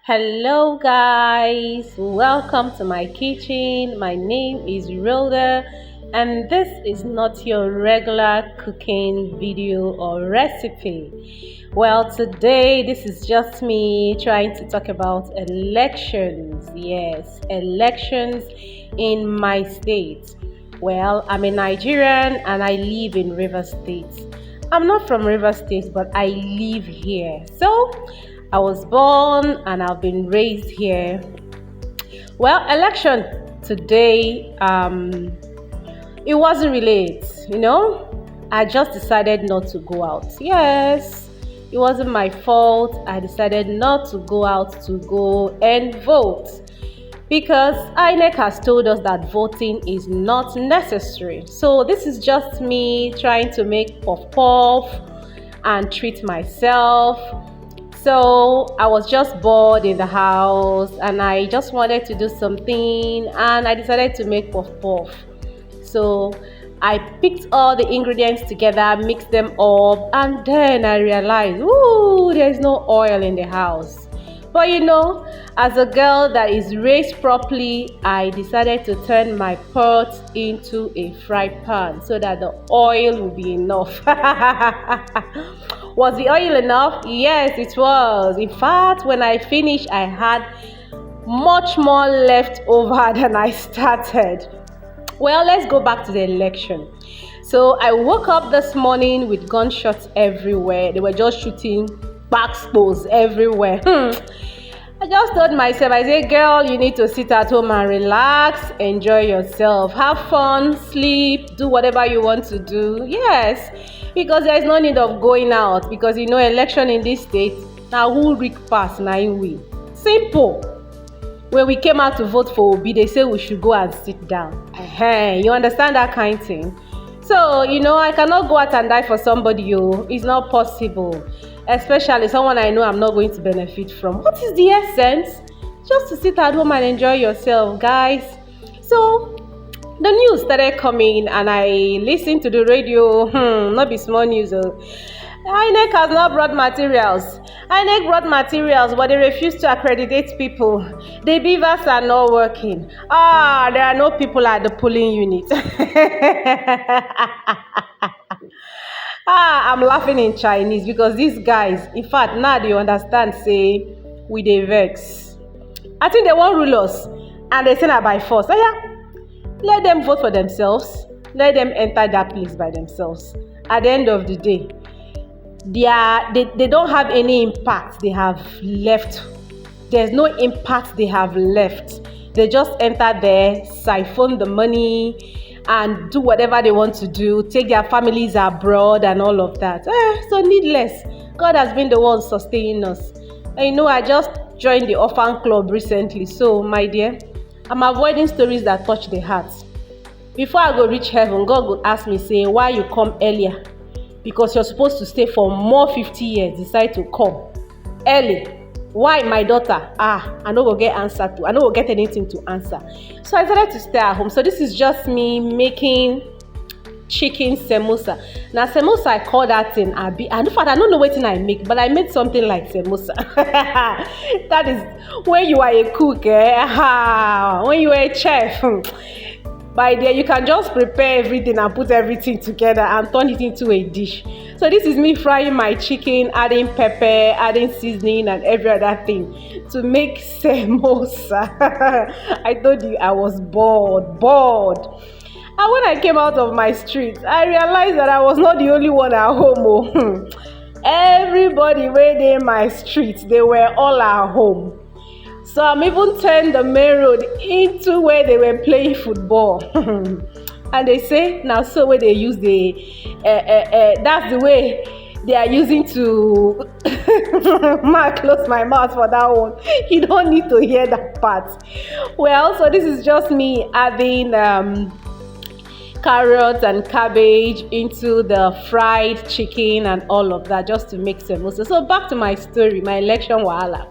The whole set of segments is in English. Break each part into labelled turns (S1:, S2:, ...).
S1: Hello guys, welcome to my kitchen. My name is Rhoda and this is not your regular cooking video or recipe. Well, today this is just me trying to talk about elections. Yes, elections in my state. Well, I'm a Nigerian and I live in Rivers State. I'm not from Rivers State, but I live here. So I was born and I've been raised here. Well, election today, it wasn't really I just decided not to go out. Yes, it wasn't my fault. I decided not to go out to go and vote because INEC has told us that voting is not necessary. So this is just me trying to make puff puff and treat myself. So I was just bored in the house and I just wanted to do something and I decided to make puff puff. So I picked all the ingredients together, mixed them up, and then I realized, ooh, there's no oil in the house. But as a girl that is raised properly, I decided to turn my pot into a fry pan so that the oil will be enough. Was the oil enough? Yes, it was. In fact, when I finished, I had much more left over than I started. Well, let's go back to the election. So I woke up this morning with gunshots everywhere. They were just shooting backspos everywhere. I just told myself, I said, girl, you need to sit at home and relax, enjoy yourself, have fun, sleep, do whatever you want to do. Yes, because there is no need of going out because election in this state, now who reek pass, now win. Simple. When we came out to vote for Obi, they say we should go and sit down. You understand that kind of thing? So, I cannot go out and die for somebody. It's not possible. Especially someone I know I'm not going to benefit from. What is the essence? Just to sit at home and enjoy yourself, guys. So the news started coming and I listened to the radio. Not be small news. INEC has not brought materials. INEC brought materials, but they refused to accredit people. The beavers are not working. There are no people at the polling unit. I'm laughing in Chinese because these guys, in fact, now they understand, say, we dey vex. I think they won't rule us and they say that by force. Let them vote for themselves. Let them enter that place by themselves. At the end of the day, they don't have any impact they have left. There's no impact they have left. They just enter there, siphon the money, and do whatever they want to do, take their families abroad and all of that. So needless. God has been the one sustaining us. And I just joined the orphan club recently. So, my dear, I'm avoiding stories that touch the heart. Before I go reach heaven, God will ask me, say, why you come earlier? Because you're supposed to stay for more 50 years, decide to come early. Why, my daughter? I no go get answer to. I no go get anything to answer. So I decided to stay at home. So this is just me making chicken samosa. Now samosa, I call that thing abi. And in fact, I don't know what thing I make, but I made something like samosa. That is when you are a cook, when you are a chef. By there, you can just prepare everything and put everything together and turn it into a dish. So this is me frying my chicken, adding pepper, adding seasoning and every other thing to make samosa. I told you I was bored. And when I came out of my street, I realized that I was not the only one at home. Everybody were in my street, they were all at home. So I'm even turned the main road into where they were playing football. And they say now so where they use that's the way they are using to close my mouth for that one. You don't need to hear that part. Well, so this is just me adding carrots and cabbage into the fried chicken and all of that just to make samosa. So back to my story, my election wahala.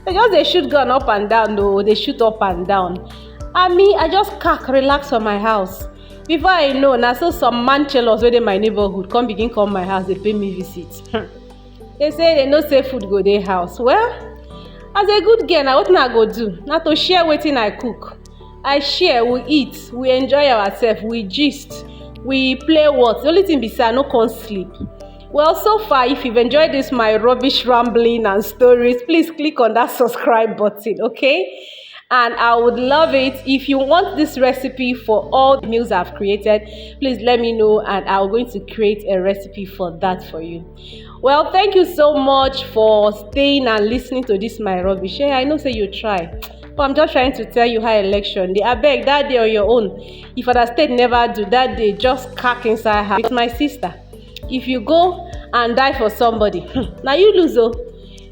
S1: They shoot gun up and down though. They shoot up and down. And me, I just relax on my house. Before I know, now so some manchelos within my neighborhood come my house, they pay me visit. They say they no say food go their house. Well, As a good girl, na wetin I go do? Na to share wetin I cook. I share, we eat, we enjoy ourselves, we gist, we play what? The only thing be say I no come sleep. Well, so far, if you've enjoyed this my rubbish rambling and stories, please click on that subscribe button, okay? And I would love it if you want this recipe for all the meals I've created. Please let me know, and I'm going to create a recipe for that for you. Well, thank you so much for staying and listening to this my rubbish. Yeah, I know say you try, but I'm just trying to tell you how election dey. Abeg, that day on your own, if other state never do that day, just cack inside her with my sister. If you go and die for somebody, now you lose, oh,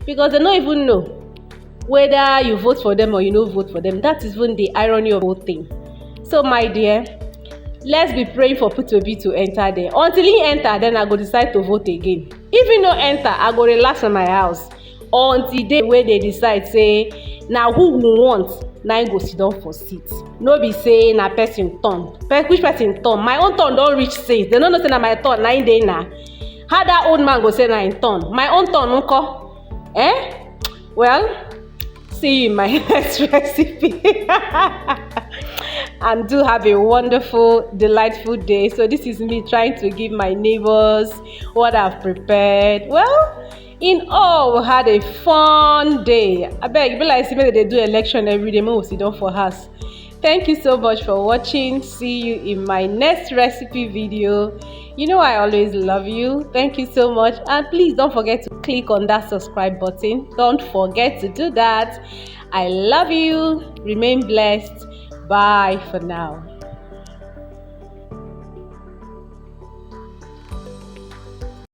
S1: because they don't even know whether you vote for them or you don't vote for them. That is even the irony of the whole thing. So my dear, let's be praying for P2B to enter there. Until he enter, then I go decide to vote again. If he no enter, I go relax in my house until the day where they decide say now who we want na go sit down for seat. No be say na person turn. Which person turn? My own turn don reach seat. They no know say na my turn na im dey na. How that old man go say na im turn? My own turn nko? Well, see you in my next recipe. And do have a wonderful, delightful day. So this is me trying to give my neighbors what I've prepared. Well, in all, we had a fun day. I beg, be like maybe they do election every day. We'll sit down for us. Thank you so much for watching. See you in my next recipe video. You know I always love you. Thank you so much. And please don't forget to click on that subscribe button. Don't forget to do that. I love you. Remain blessed. Bye for now.